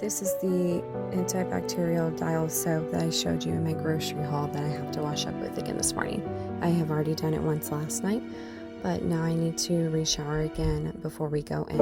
This is the antibacterial dial soap that I showed you in my grocery haul that I have to wash up with again this morning. I have already done it once last night, but now I need to re-shower again before we go in.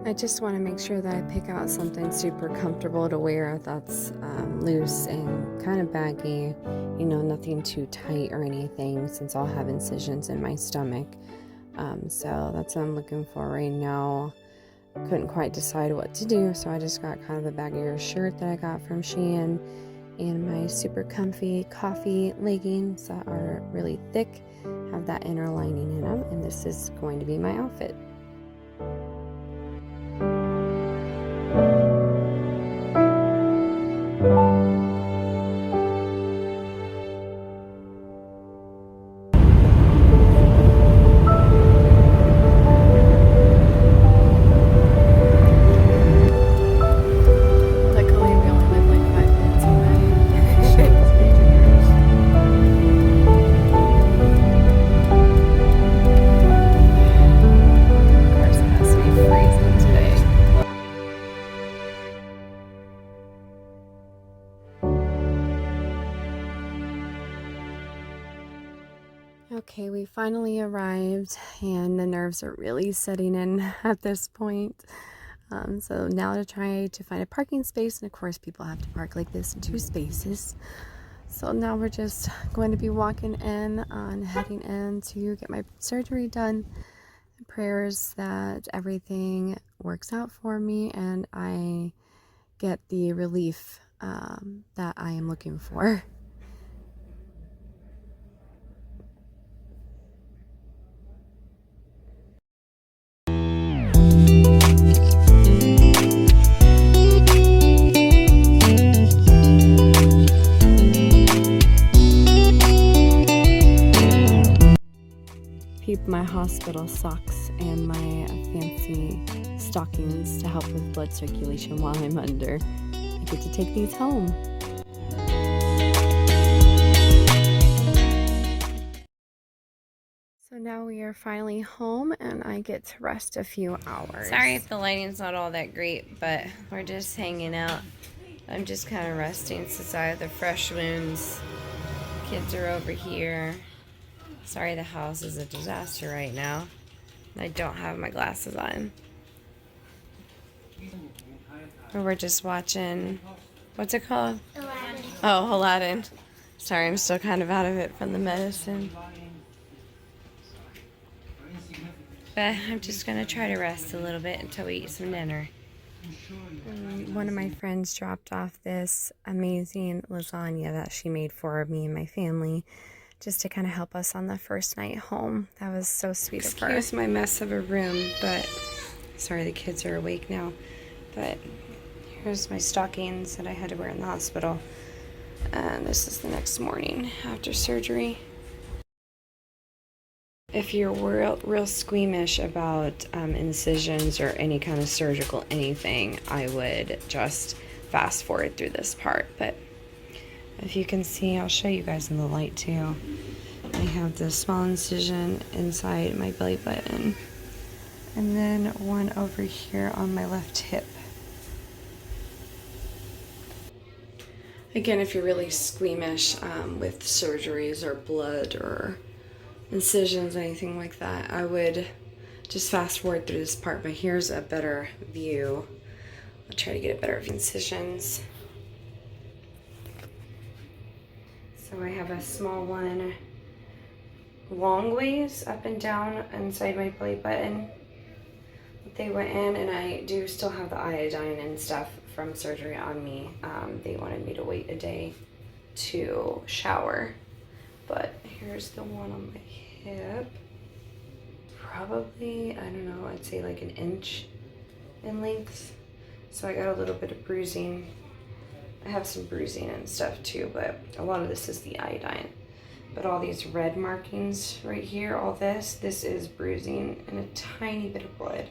I just want to make sure that I pick out something super comfortable to wear that's loose and kind of baggy, nothing too tight or anything, since I'll have incisions in my stomach. So that's what I'm looking for right now. Couldn't quite decide what to do, so I just got kind of a baggier shirt that I got from Shein and my super comfy coffee leggings that are really thick, have that inner lining in them, and this is going to be my outfit. Okay, we finally arrived, and the nerves are really setting in at this point. So now to try to find a parking space, and of course people have to park like this in 2 spaces. So now we're just going to be walking in and heading in to get my surgery done. Prayers that everything works out for me and I get the relief that I am looking for. Keep my hospital socks and my fancy stockings to help with blood circulation while I'm under. I get to take these home. So now we are finally home and I get to rest a few hours. Sorry if the lighting's not all that great, but we're just hanging out. I'm just kind of resting since I have the fresh wounds. Kids are over here. Sorry, the house is a disaster right now. I don't have my glasses on. But we're just watching, what's it called? Aladdin. Oh, Aladdin. Sorry, I'm still kind of out of it from the medicine. But I'm just going to try to rest a little bit until we eat some dinner. One of my friends dropped off this amazing lasagna that she made for me and my family, just to kind of help us on the first night home. That was so sweet of her. Excuse my mess of a room, but sorry, the kids are awake now. But here's my stockings that I had to wear in the hospital. And this is the next morning after surgery. If you're real squeamish about incisions or any kind of surgical anything, I would just fast forward through this part. But if you can see, I'll show you guys in the light too. I have this small incision inside my belly button, and then one over here on my left hip. Again, if you're really squeamish with surgeries or blood or incisions, anything like that, I would just fast forward through this part. But here's a better view. I'll try to get a better view of incisions. So I have a small one long ways up and down inside my belly button. They went in, and I do still have the iodine and stuff from surgery on me. They wanted me to wait a day to shower. But here's the one on my hip. Probably, I don't know, I'd say like 1 inch in length. So I got a little bit of bruising. I have some bruising and stuff too, but a lot of this is the iodine. But all these red markings right here, all this is bruising and a tiny bit of blood.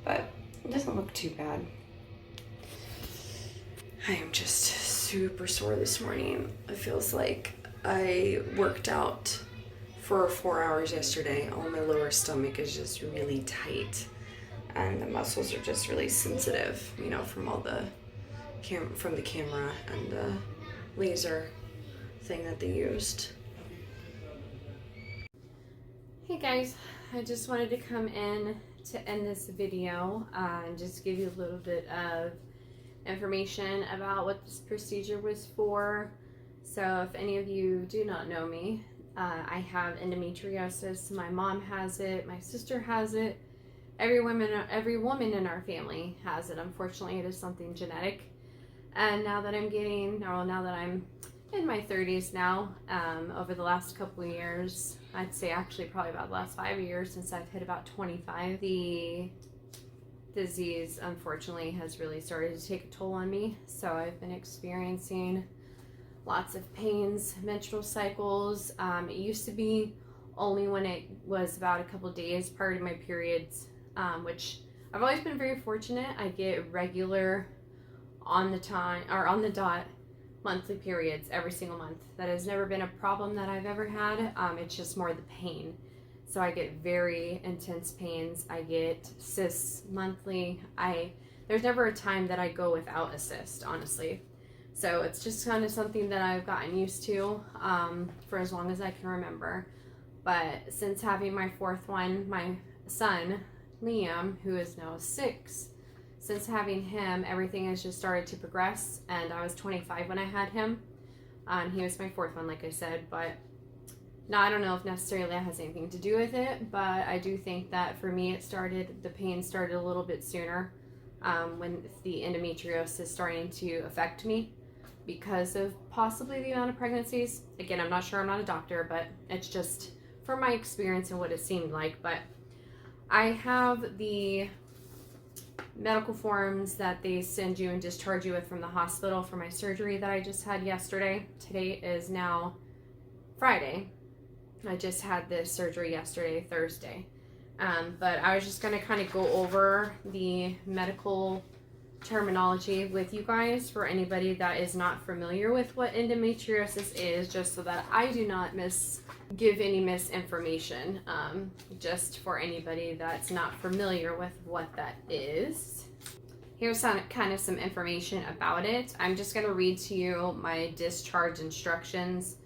But it doesn't look too bad. I am just super sore this morning. It feels like I worked out for 4 hours yesterday. All my lower stomach is just really tight, and the muscles are just really sensitive, you know, from all the from the camera and the laser thing that they used. Hey guys, I just wanted to come in to end this video and just give you a little bit of information about what this procedure was for. So if any of you do not know me, I have endometriosis. My mom has it, my sister has it, every woman in our family has it. Unfortunately, it is something genetic. And now that I'm in my 30s now, over the last couple of years, I'd say actually probably about the last 5 years since I've hit about 25, the disease unfortunately has really started to take a toll on me. So I've been experiencing lots of pains, menstrual cycles. It used to be only when it was about a couple days prior to my periods, which I've always been very fortunate. I get regular on the dot monthly periods every single month. That has never been a problem that I've ever had. It's just more the pain. So I get very intense pains. I get cysts monthly. There's never a time that I go without a cyst, honestly. So it's just kind of something that I've gotten used to for as long as I can remember. But since having my fourth one, my son, Liam, who is now 6, since having him, everything has just started to progress. And I was 25 when I had him. He was my fourth one, like I said. But now I don't know if necessarily that has anything to do with it. But I do think that for me, the pain started a little bit sooner when the endometriosis starting to affect me because of possibly the amount of pregnancies. Again, I'm not sure, I'm not a doctor, but it's just from my experience and what it seemed like. But I have the medical forms that they send you and discharge you with from the hospital for my surgery that I just had yesterday. Today is now Friday. I just had this surgery yesterday, Thursday. But I was just going to kind of go over the medical terminology with you guys for anybody that is not familiar with what endometriosis is, just so that I do not give any misinformation, just for anybody that's not familiar with what that is. Here's kind of some information about it. I'm just going to read to you my discharge instructions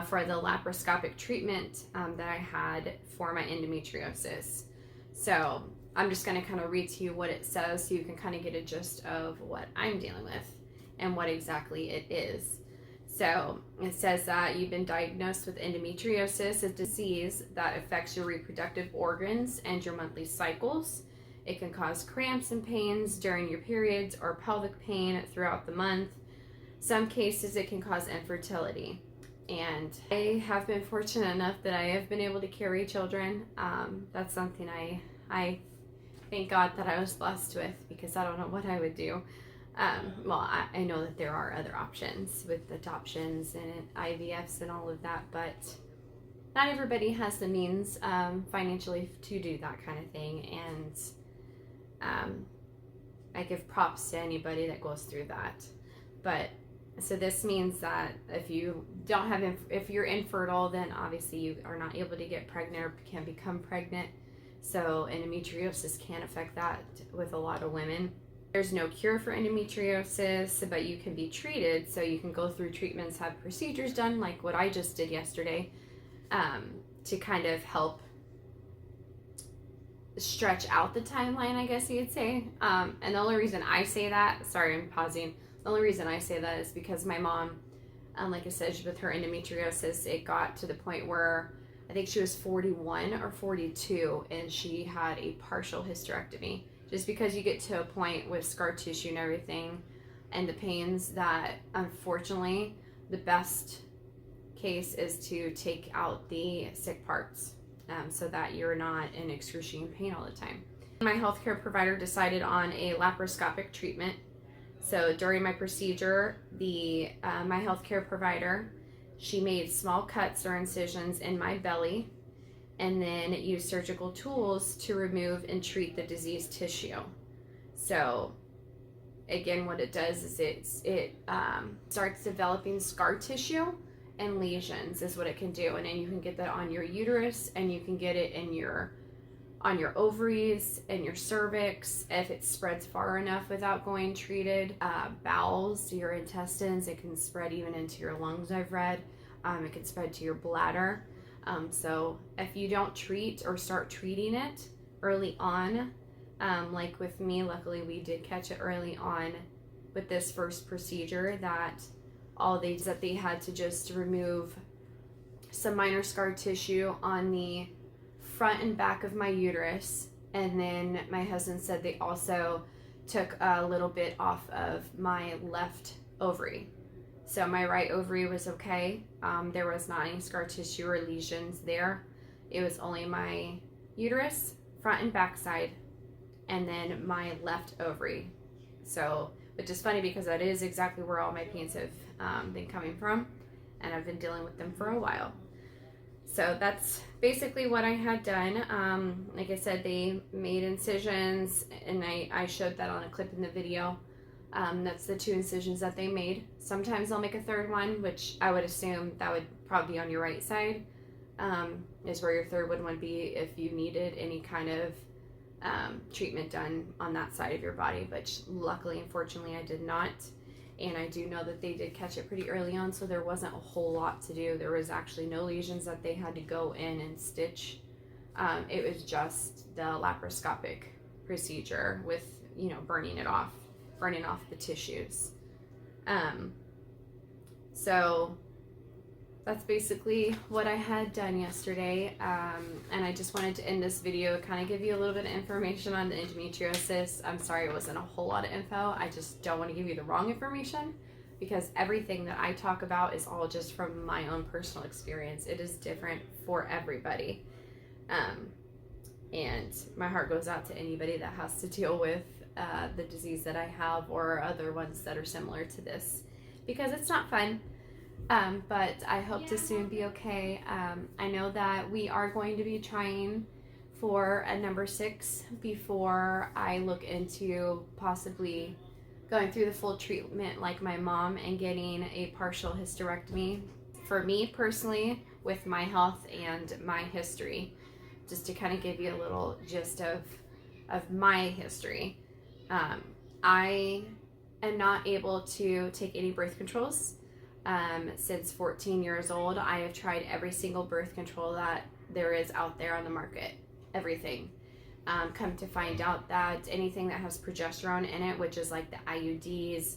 for the laparoscopic treatment that I had for my endometriosis. So I'm just going to kind of read to you what it says so you can kind of get a gist of what I'm dealing with and what exactly it is. So it says that you've been diagnosed with endometriosis, a disease that affects your reproductive organs and your monthly cycles. It can cause cramps and pains during your periods or pelvic pain throughout the month. Some cases it can cause infertility. And I have been fortunate enough that I have been able to carry children. That's something I thank God that I was blessed with, because I don't know what I would do. I know that there are other options with adoptions and IVFs and all of that, but not everybody has the means financially to do that kind of thing. And I give props to anybody that goes through that. But so this means that if you're infertile, then obviously you are not able to get pregnant or can become pregnant. So endometriosis can affect that with a lot of women. There's no cure for endometriosis, but you can be treated. So you can go through treatments, have procedures done like what I just did yesterday, to kind of help stretch out the timeline, I guess you could say. And the only reason I say that, sorry, I'm pausing. The only reason I say that is because my mom, like I said, with her endometriosis, it got to the point where I think she was 41 or 42 and she had a partial hysterectomy. Just because you get to a point with scar tissue and everything and the pains that, unfortunately, the best case is to take out the sick parts, so that you're not in excruciating pain all the time. My healthcare provider decided on a laparoscopic treatment. So during my procedure, my healthcare provider, she made small cuts or incisions in my belly and then used surgical tools to remove and treat the diseased tissue. So again, what it does is it starts developing scar tissue, and lesions is what it can do. And then you can get that on your uterus, and you can get it on your ovaries and your cervix if it spreads far enough without going treated. Bowels, your intestines, it can spread even into your lungs, I've read. It can spread to your bladder. So if you don't treat or start treating it early on, like with me, luckily we did catch it early on with this first procedure, that they had to just remove some minor scar tissue on the front and back of my uterus, and then my husband said they also took a little bit off of my left ovary. So my right ovary was okay. There was not any scar tissue or lesions there. It was only my uterus, front and back side, and then my left ovary. So, which is funny because that is exactly where all my pains have been coming from, and I've been dealing with them for a while. So that's basically what I had done. Like I said, they made incisions, and I showed that on a clip in the video. That's the 2 incisions that they made. Sometimes they'll make a third one, which I would assume that would probably be on your right side, is where your third one would be if you needed any kind of treatment done on that side of your body, which luckily, unfortunately, I did not. And I do know that they did catch it pretty early on, so there wasn't a whole lot to do. There was actually no lesions that they had to go in and stitch. It was just the laparoscopic procedure with, burning off the tissues. So that's basically what I had done yesterday. And I just wanted to end this video, kind of give you a little bit of information on the endometriosis. I'm sorry it wasn't a whole lot of info. I just don't want to give you the wrong information, because everything that I talk about is all just from my own personal experience. It is different for everybody. And my heart goes out to anybody that has to deal with the disease that I have, or other ones that are similar to this, because it's not fun. But I hope to soon be okay. I know that we are going to be trying for a number 6 before I look into possibly going through the full treatment like my mom and getting a partial hysterectomy. For me personally, with my health and my history, just to kind of give you a little gist of my history. I am not able to take any birth controls. Since 14 years old, I have tried every single birth control that there is out there on the market. Everything. Come to find out that anything that has progesterone in it, which is like the IUDs,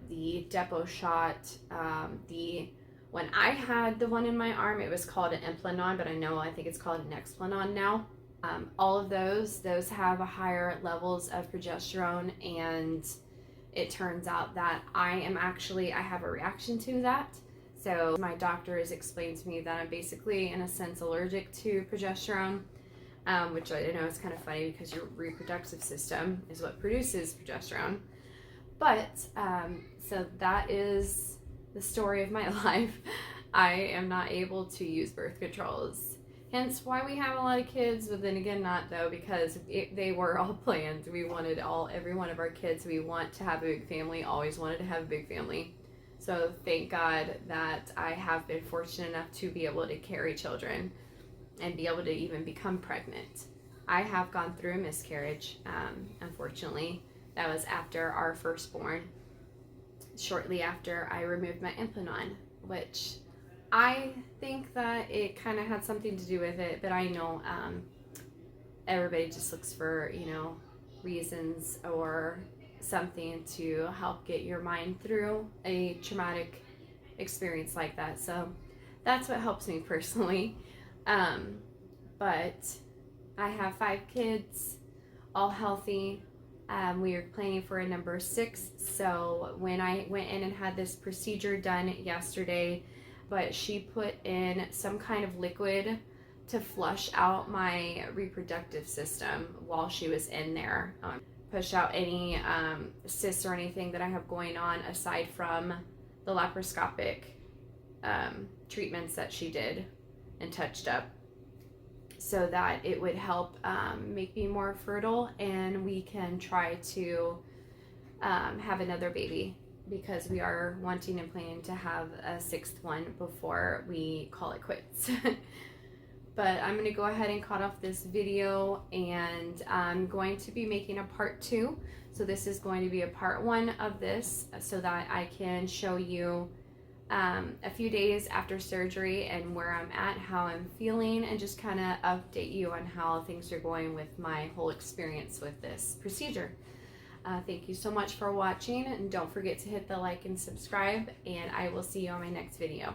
the Depo shot, when I had the one in my arm, it was called an Ep.1, but I think it's called an Nexplanon now. All of those have a higher levels of progesterone, and it turns out that I have a reaction to that. So my doctor has explained to me that I'm basically, in a sense, allergic to progesterone, which I know is kind of funny because your reproductive system is what produces progesterone. But, so that is the story of my life. I am not able to use birth controls. Hence why we have a lot of kids, but then again not though, because they were all planned. We wanted every one of our kids, we want to have a big family, always wanted to have a big family. So thank God that I have been fortunate enough to be able to carry children and be able to even become pregnant. I have gone through a miscarriage, unfortunately. That was after our firstborn, shortly after I removed my Ep.1, which I think that it kind of had something to do with it, but I know everybody just looks for, reasons or something to help get your mind through a traumatic experience like that. So that's what helps me personally. But I have 5 kids, all healthy. We are planning for a number 6. So when I went in and had this procedure done yesterday, but she put in some kind of liquid to flush out my reproductive system while she was in there. Push out any cysts or anything that I have going on aside from the laparoscopic treatments that she did and touched up, so that it would help make me more fertile and we can try to have another baby. because we are wanting and planning to have a 6th one before we call it quits. But I'm going to go ahead and cut off this video, and I'm going to be making a part 2. So this is going to be a part 1 of this, so that I can show you a few days after surgery and where I'm at, how I'm feeling, and just kind of update you on how things are going with my whole experience with this procedure. Thank you so much for watching, and don't forget to hit the like and subscribe, and I will see you on my next video.